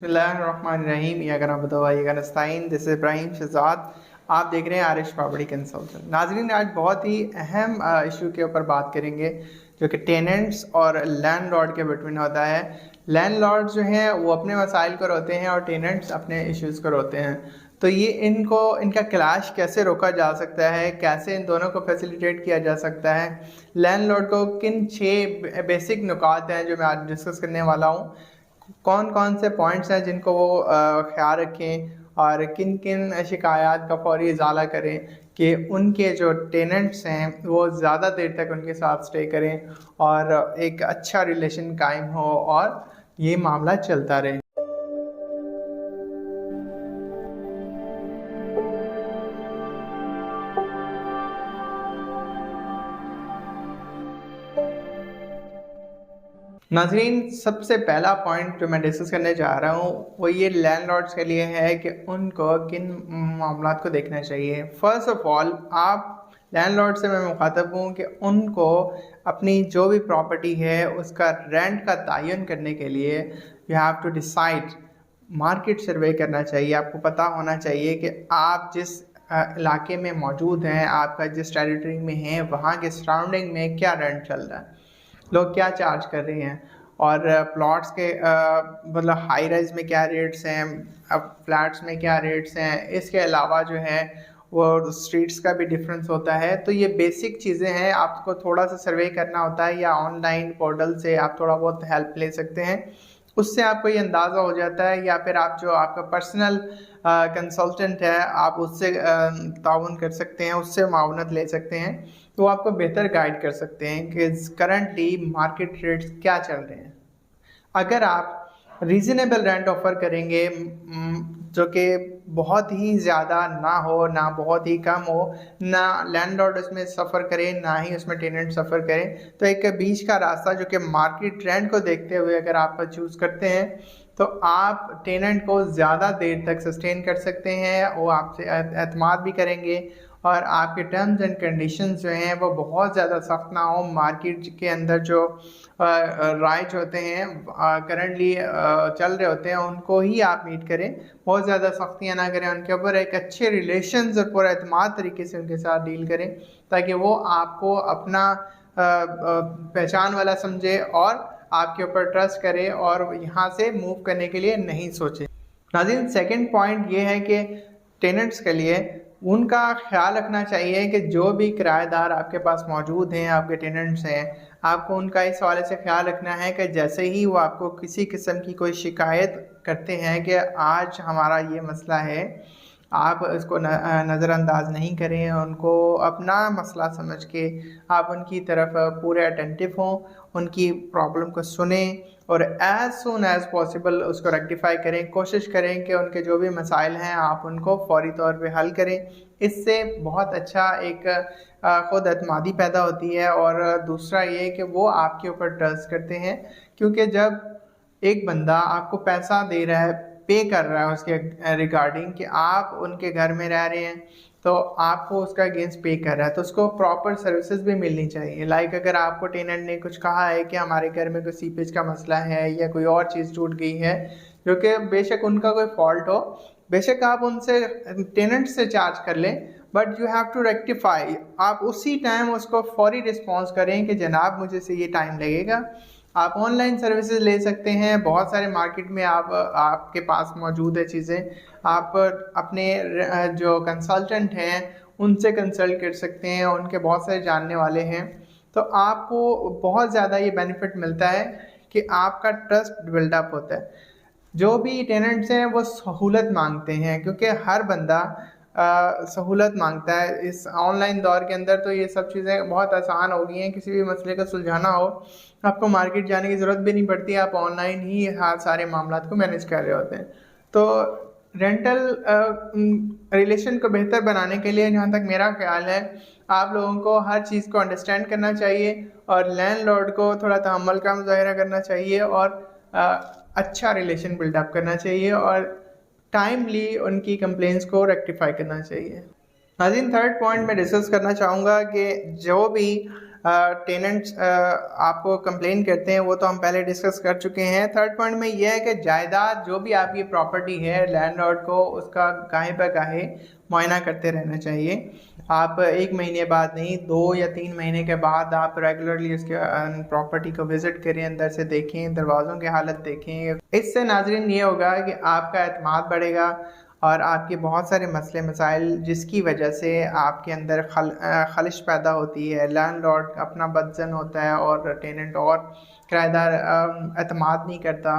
बिस्मिल्लाहिर्रहमानिर्रहीम या नस्ताइन। This is Ibrahim Shahzad. आप देख रहे हैं आरिश प्रॉपर्टी कंसल्टेंट। नाजरीन, आज बहुत ही अहम इशू के ऊपर बात करेंगे जो कि टेनेंट्स और लैंडलॉर्ड के बिटवीन होता है। लैंडलॉर्ड जो हैं वो अपने मसाइल को रोते हैं और टेनेंट्स अपने इश्यूज़ को रोते हैं। तो ये इनका क्लैश कैसे रोका जा सकता है, कैसे इन दोनों को फैसिलिटेट किया जा सकता है, लैंडलॉर्ड को किन 6 बेसिक नुकात हैं जो मैं आज डिस्कस करने वाला हूँ, कौन कौन से पॉइंट्स हैं जिनको वो ख्याल रखें और किन किन शिकायत का फौरी इजाला करें कि उनके जो टेनेंट्स हैं वो ज़्यादा देर तक उनके साथ स्टे करें और एक अच्छा रिलेशन कायम हो और ये मामला चलता रहे। नाजरीन, सबसे पहला पॉइंट जो मैं डिस्कस करने जा रहा हूँ वो ये लैंडलॉर्ड्स के लिए है कि उनको किन मामलों को देखना चाहिए। फर्स्ट ऑफ ऑल, आप लैंडलॉर्ड से मैं मुखातब हूँ कि उनको अपनी जो भी प्रॉपर्टी है उसका रेंट का तयन करने के लिए you have to decide, market survey करना चाहिए। आपको पता होना चाहिए कि आप जिस इलाके में मौजूद हैं, आपका जिस टेरिटरी में है, वहाँ के सराउंडिंग में क्या रेंट चल रहा है, लोग क्या चार्ज कर रहे हैं और प्लॉट्स के मतलब हाई राइज में क्या रेट्स हैं, अब फ्लैट्स में क्या रेट्स हैं। इसके अलावा जो है वो स्ट्रीट्स का भी डिफरेंस होता है। तो ये बेसिक चीज़ें हैं, आपको थोड़ा सा सर्वे करना होता है या ऑनलाइन पोर्टल से आप थोड़ा बहुत हेल्प ले सकते हैं। उससे आपको ये अंदाज़ा हो जाता है, या फिर आप जो आपका पर्सनल कंसल्टेंट है आप उससे ताउन कर सकते हैं, उससे मावनत ले सकते हैं। तो आपको बेहतर गाइड कर सकते हैं कि करंटली मार्केट रेट्स क्या चल रहे हैं। अगर आप रीज़नेबल रेंट ऑफ़र करेंगे जो कि बहुत ही ज़्यादा ना हो, ना बहुत ही कम हो, ना लैंडलॉर्ड उसमें सफ़र करे ना ही उसमें टेनेंट सफ़र करें, तो एक बीच का रास्ता जो कि मार्केट ट्रेंड को देखते हुए अगर आप चूज़ करते हैं तो आप टेनेंट को ज़्यादा देर तक सस्टेन कर सकते हैं, वो आपसे एतमाद भी करेंगे और आपके टर्म्स एंड कंडीशंस जो हैं वो बहुत ज़्यादा सख्त ना हो। मार्केट के अंदर जो राइट होते हैं करंटली चल रहे होते हैं उनको ही आप मीट करें, बहुत ज़्यादा सख्तियाँ ना करें उनके ऊपर। एक अच्छे रिलेशंस और पूरा एतमाद तरीके से उनके साथ डील करें ताकि वो आपको अपना पहचान वाला समझे और आपके ऊपर ट्रस्ट करे और यहाँ से मूव करने के लिए नहीं सोचे। नाज़रीन, सेकंड पॉइंट ये है कि टेनेंट्स के लिए उनका ख्याल रखना चाहिए कि जो भी किराएदार आपके पास मौजूद हैं, आपके टेनेंट्स हैं, आपको उनका इस हवाले से ख्याल रखना है कि जैसे ही वो आपको किसी किस्म की कोई शिकायत करते हैं कि आज हमारा ये मसला है, आप इसको नज़रअंदाज नहीं करें, उनको अपना मसला समझ के आप उनकी तरफ पूरे अटेंटिव हों, उनकी प्रॉब्लम को सुने और एज़ सुन एज़ पॉसिबल उसको रेक्टिफाई करें। कोशिश करें कि उनके जो भी मसाइल हैं आप उनको फौरी तौर पे हल करें। इससे बहुत अच्छा एक ख़ुद एतमादी पैदा होती है और दूसरा ये कि वो आपके ऊपर ट्रस्ट करते हैं, क्योंकि जब एक बंदा आपको पैसा दे रहा है, पे कर रहा है उसके रिगार्डिंग कि आप उनके घर में रह रहे हैं, तो आपको उसका अगेंस्ट पे कर रहा है, तो उसको प्रॉपर सर्विसेज भी मिलनी चाहिए। लाइक अगर आपको टेनेंट ने कुछ कहा है कि हमारे घर में कोई सीपेज का मसला है या कोई और चीज़ टूट गई है, जो कि बेशक उनका कोई फॉल्ट हो, बेशक आप उनसे टेनेंट से चार्ज कर लें, but you have to rectify. आप उसी टाइम उसको फौरी रिस्पॉन्स करें कि जनाब मुझे से ये टाइम लगेगा। आप ऑनलाइन सर्विसेज ले सकते हैं, बहुत सारे मार्केट में आपके पास मौजूद है चीज़ें। आप अपने जो कंसल्टेंट हैं उनसे कंसल्ट कर सकते हैं, उनके बहुत सारे जानने वाले हैं। तो आपको बहुत ज़्यादा ये बेनिफिट मिलता है कि आपका ट्रस्ट बिल्डअप होता है। जो भी टेनेंट्स हैं वो सहूलत मांगते हैं, क्योंकि हर बंदा सहूलत मांगता है। इस ऑनलाइन दौर के अंदर तो ये सब चीज़ें बहुत आसान हो गई हैं। किसी भी मसले का सुलझाना हो, आपको मार्केट जाने की ज़रूरत भी नहीं पड़ती, आप ऑनलाइन ही हर सारे मामला को मैनेज कर रहे होते हैं। तो रेंटल रिलेशन को बेहतर बनाने के लिए जहाँ तक मेरा ख्याल है, आप लोगों को हर चीज़ को अंडरस्टैंड करना चाहिए और लैंडलॉर्ड को थोड़ा तहम्मुल का मुजाहिरा करना चाहिए और अच्छा रिलेशन बिल्डअप करना चाहिए और टाइमली उनकी कंप्लेंट्स को रेक्टिफाई करना चाहिए। नाज़रीन, थर्ड पॉइंट मैं डिस्कस करना चाहूँगा कि जो भी टेनेंट्स आपको कंप्लेन करते हैं, वो तो हम पहले डिस्कस कर चुके हैं। थर्ड पॉइंट में ये है कि जायदाद जो भी आपकी प्रॉपर्टी है, लैंडलॉर्ड को उसका गाहे पर गाहे मुआयना करते रहना चाहिए। आप 1 महीने बाद नहीं, 2 या 3 महीने के बाद आप रेगुलरली उसके प्रॉपर्टी को विजिट करें, अंदर से देखें, दरवाज़ों की हालत देखें। इससे नाज़रीन ये होगा कि आपका एतमाद बढ़ेगा और आपके बहुत सारे मसले मसाइल जिसकी वजह से आपके अंदर खलिश पैदा होती है, लैंडलॉर्ड अपना बदजन होता है और टेनेंट और किराएदार एतमाद नहीं करता,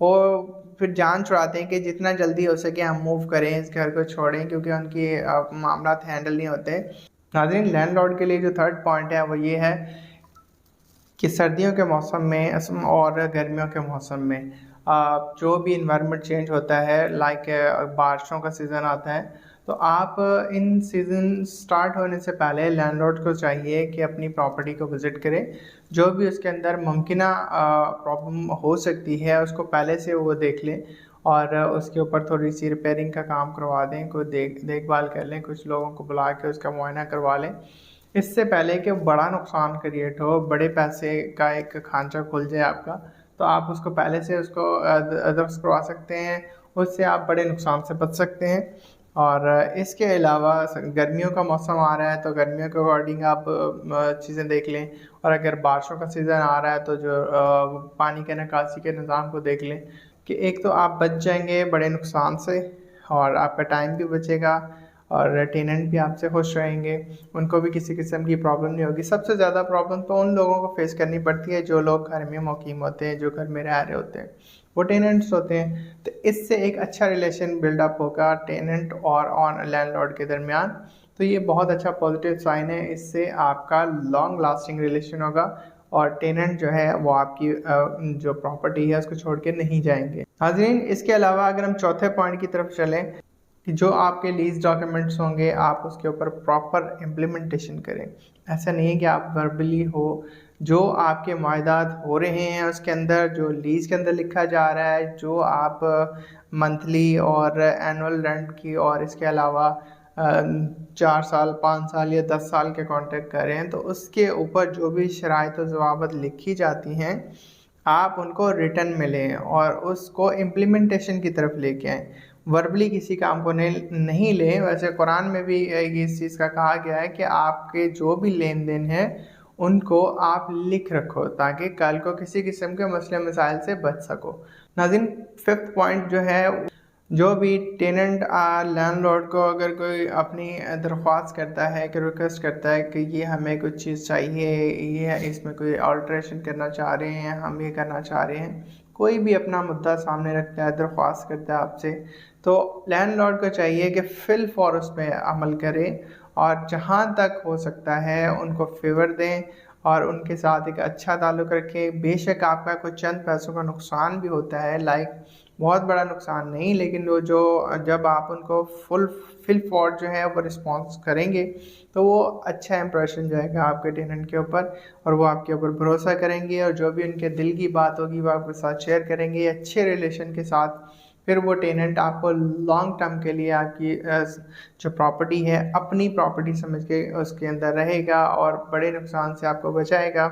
वो फिर जान छुड़ाते हैं कि जितना जल्दी हो सके हम मूव करें, इस घर को छोड़ें, क्योंकि उनकी मामला हैंडल नहीं होते। नाज़रीन, लैंडलॉर्ड के लिए जो थर्ड पॉइंट है वो ये है कि सर्दियों के मौसम में और गर्मियों के मौसम में जो भी इन्वायरमेंट चेंज होता है, लाइक बारिशों का सीज़न आता है, तो आप इन सीज़न स्टार्ट होने से पहले लैंडलॉर्ड को चाहिए कि अपनी प्रॉपर्टी को विज़िट करें। जो भी उसके अंदर मुमकिना प्रॉब्लम हो सकती है उसको पहले से वो देख लें और उसके ऊपर थोड़ी सी रिपेयरिंग का काम करवा दें, कोई देखभाल कर लें, कुछ लोगों को बुला के उसका मुआयना करवा लें, इससे पहले कि बड़ा नुकसान क्रिएट हो, बड़े पैसे का एक खांचा खुल जाए आपका। तो आप उसको पहले से उसको दुरुस्त करवा सकते हैं, उससे आप बड़े नुकसान से बच सकते हैं। और इसके अलावा गर्मियों का मौसम आ रहा है तो गर्मियों के अकॉर्डिंग आप चीज़ें देख लें, और अगर बारिशों का सीज़न आ रहा है तो जो पानी के निकासी के निज़ाम को देख लें कि एक तो आप बच जाएंगे बड़े नुकसान से और आपका टाइम भी बचेगा और टेनेंट भी आपसे खुश रहेंगे, उनको भी किसी किस्म की प्रॉब्लम नहीं होगी। सबसे ज़्यादा प्रॉब्लम तो उन लोगों को फेस करनी पड़ती है जो लोग घर में मुकीम होते हैं, जो घर में रह रहे होते हैं, वो टेनेंट्स होते हैं। तो इससे एक अच्छा रिलेशन बिल्डअप होगा टेनेंट और लैंडलॉर्ड के दरमियान। तो ये बहुत अच्छा पॉजिटिव साइन है, इससे आपका लॉन्ग लास्टिंग रिलेशन होगा और टेनेंट जो है वो आपकी जो प्रॉपर्टी है उसको छोड़ के नहीं जाएंगे। हाज़रीन, इसके अलावा अगर हम चौथे पॉइंट की तरफ चलें कि जो आपके लीज डॉक्यूमेंट्स होंगे आप उसके ऊपर प्रॉपर इम्प्लीमेंटेशन करें। ऐसा नहीं है कि आप वर्बली हो, जो आपके मुआहदात हो रहे हैं उसके अंदर, जो लीज़ के अंदर लिखा जा रहा है, जो आप मंथली और एनुअल रेंट की और इसके अलावा 4 साल, 5 साल या 10 साल के कॉन्ट्रैक्ट कर रहे हैं, तो उसके ऊपर जो भी शराइत और ज़वाबित लिखी जाती हैं आप उनको रिटर्न में लें और उसको इम्प्लीमेंटेशन की तरफ लेके आएँ। वर्बली किसी काम को नहीं लें। वैसे कुरान में भी इस चीज़ का कहा गया है कि आपके जो भी लेन देन है उनको आप लिख रखो ताकि कल को किसी किस्म के मसले मसाइल से बच सको। नाज़रीन, फिफ्थ पॉइंट जो है, जो भी टेनेंट लैंडलॉर्ड को अगर कोई अपनी दरख्वास्त करता है कि रिक्वेस्ट करता है कि ये हमें कुछ चीज़ चाहिए, ये इसमें कोई अल्ट्रेशन करना चाह रहे हैं, हम ये करना चाह रहे हैं, कोई भी अपना मुद्दा सामने रखता है, दरख्वास्त करता है आपसे, तो लैंडलॉर्ड को चाहिए कि फिल फॉर उस पर अमल करें और जहाँ तक हो सकता है उनको फेवर दें और उनके साथ एक अच्छा ताल्लुक़ रखें। बेशक आपका कुछ चंद पैसों का नुकसान भी होता है, लाइक बहुत बड़ा नुकसान नहीं, लेकिन वो जो जब आप उनको फिल फॉर जो है वो रिस्पॉन्स करेंगे तो वो अच्छा इंप्रेशन जाएगा आपके टेनेंट के ऊपर और वो आपके ऊपर भरोसा करेंगे और जो भी उनके दिल की बात होगी वो आपके साथ शेयर करेंगे अच्छे रिलेशन के साथ। फिर वो टेनेंट आपको लॉन्ग टर्म के लिए आपकी जो प्रॉपर्टी है अपनी प्रॉपर्टी समझ के उसके अंदर रहेगा और बड़े नुकसान से आपको बचाएगा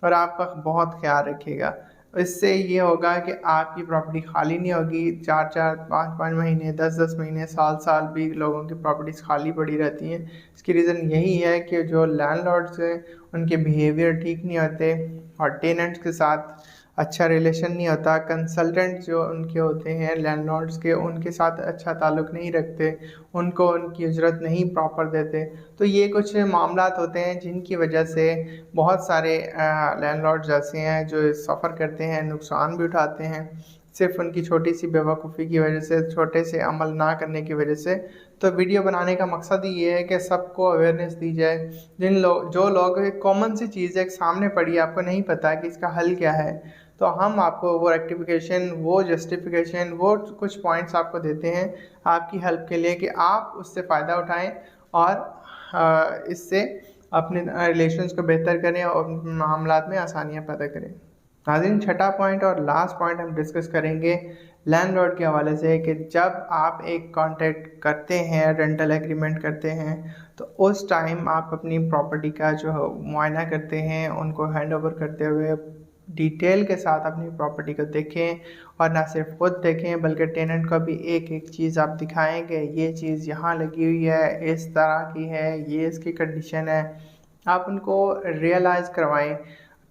और आपका बहुत ख्याल रखेगा। इससे ये होगा कि आपकी प्रॉपर्टी खाली नहीं होगी। 4-4, 5-5 महीने, 10-10 महीने, साल भी लोगों की प्रॉपर्टीज़ खाली पड़ी रहती हैं। इसकी रीज़न यही है कि जो लैंडलॉर्ड्स हैं उनके बिहेवियर ठीक नहीं होते और टेनेंट्स के साथ अच्छा रिलेशन नहीं होता। कंसल्टेंट जो उनके होते हैं लैंडलॉर्ड्स के, उनके साथ अच्छा ताल्लुक़ नहीं रखते, उनको उनकी उजरत नहीं प्रॉपर देते। तो ये कुछ मामलात होते हैं जिनकी वजह से बहुत सारे लैंडलॉर्ड्स ऐसे हैं जो सफ़र करते हैं, नुकसान भी उठाते हैं, सिर्फ उनकी छोटी सी बेवकूफ़ी की वजह से, छोटे से अमल ना करने की वजह से। तो वीडियो बनाने का मकसद ही ये है कि सबको अवेयरनेस दी जाए। जो लोग एक कॉमन सी चीज़ है सामने पड़ी, आपको नहीं पता कि इसका हल क्या है, तो हम आपको वो रेक्टिफिकेशन, वो जस्टिफिकेशन, वो कुछ पॉइंट्स आपको देते हैं आपकी हेल्प के लिए कि आप उससे फ़ायदा उठाएं और इससे अपने रिलेशंस को बेहतर करें और मामलात में आसानियाँ पैदा करें। नाज़रीन, छठा पॉइंट और लास्ट पॉइंट हम डिस्कस करेंगे लैंडलॉर्ड के हवाले से कि जब आप एक कॉन्ट्रैक्ट करते हैं, रेंटल एग्रीमेंट करते हैं, तो उस टाइम आप अपनी प्रॉपर्टी का जो मुआयना करते हैं, उनको हैंड ओवर करते हुए डिटेल के साथ अपनी प्रॉपर्टी को देखें, और ना सिर्फ खुद देखें बल्कि टेनेंट को भी एक एक चीज़ आप दिखाएंगे, ये चीज़ यहाँ लगी हुई है, इस तरह की है, ये इसकी कंडीशन है। आप उनको रियलाइज़ करवाएं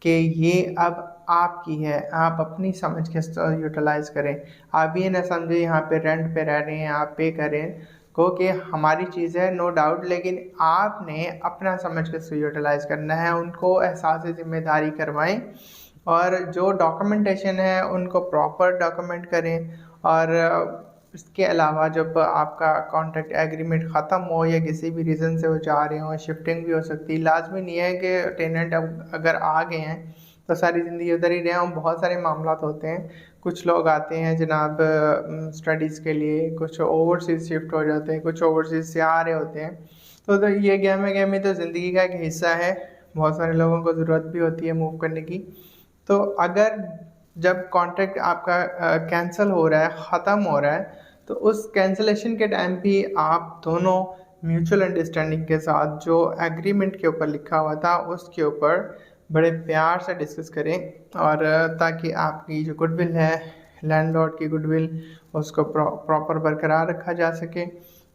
कि ये अब आपकी है, आप अपनी समझ के यूटिलाइज़ करें। आप ये ना समझें यहाँ पे रेंट पे रह रहे हैं, आप पे करें को कि हमारी चीज़ है, नो डाउट, लेकिन आपने अपना समझ के यूटिलाइज़ करना है। उनको एहसास ज़िम्मेदारी करवाएं, और जो डॉक्यूमेंटेशन है उनको प्रॉपर डॉक्यूमेंट करें। और इसके अलावा जब आपका कॉन्ट्रैक्ट एग्रीमेंट ख़त्म हो या किसी भी रीज़न से वो जा रहे हो, शिफ्टिंग भी हो सकती है, लाजमी नहीं है कि टेनेंट अगर आ गए हैं तो सारी ज़िंदगी उधर ही रहे हों। बहुत सारे मामला होते हैं, कुछ लोग आते हैं जनाब स्टडीज़ के लिए, कुछ ओवरसीज़ शिफ्ट हो जाते हैं, कुछ ओवरसीज़ से आ रहे होते हैं। तो ये गहमी तो ज़िंदगी का एक हिस्सा है, बहुत सारे लोगों को ज़रूरत भी होती है मूव करने की। तो अगर जब कॉन्ट्रैक्ट आपका कैंसिल हो रहा है, ख़त्म हो रहा है, तो उस कैंसिलेशन के टाइम भी आप दोनों म्यूचुअल अंडरस्टैंडिंग के साथ जो एग्रीमेंट के ऊपर लिखा हुआ था उसके ऊपर बड़े प्यार से डिस्कस करें, और ताकि आपकी जो गुडविल है, लैंडलॉर्ड की गुडविल, उसको प्रॉपर बरकरार रखा जा सके।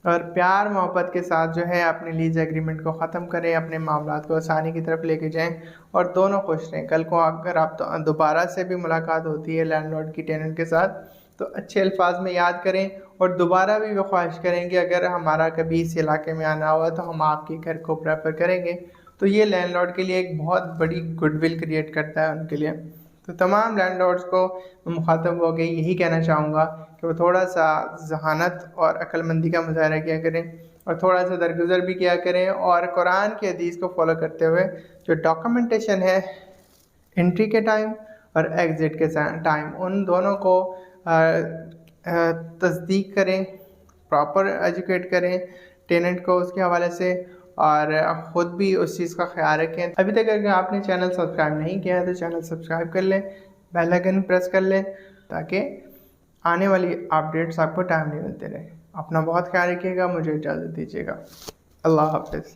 और प्यार मोहब्बत के साथ जो है अपने लीज एग्रीमेंट को ख़त्म करें, अपने मामलात को आसानी की तरफ लेके जाएं, और दोनों खुश रहें। कल को अगर आप दोबारा से भी मुलाकात होती है लैंडलॉर्ड की टेनेंट के साथ, तो अच्छे अल्फाज में याद करें, और दोबारा भी वो ख्वाहिश करें कि अगर हमारा कभी इस इलाके में आना हुआ तो हम आपके घर को प्रेफर करेंगे। तो ये लैंडलॉर्ड के लिए एक बहुत बड़ी गुडविल क्रिएट करता है उनके लिए। तो तमाम लैंडलॉर्ड्स को मुखातब हो गए यही कहना चाहूँगा कि वो थोड़ा सा जहानत और अक्लमंदी का मुजाहरा किया करें, और थोड़ा सा दरगुजर भी किया करें, और कुरान की हदीस को फॉलो करते हुए जो डॉक्यूमेंटेशन है एंट्री के टाइम और एग्ज़िट के टाइम, उन दोनों को तस्दीक करें, प्रॉपर एजुकेट करें टेनेंट को उसके हवाले से, और ख़ुद भी उस चीज़ का ख्याल रखें। अभी तक अगर आपने चैनल सब्सक्राइब नहीं किया है तो चैनल सब्सक्राइब कर लें, बेल आइकन प्रेस कर लें, ताकि आने वाली अपडेट्स आपको टाइमली मिलते रहे। अपना बहुत ख्याल रखिएगा, मुझे इजाज़त दीजिएगा। अल्लाह हाफ़िज़।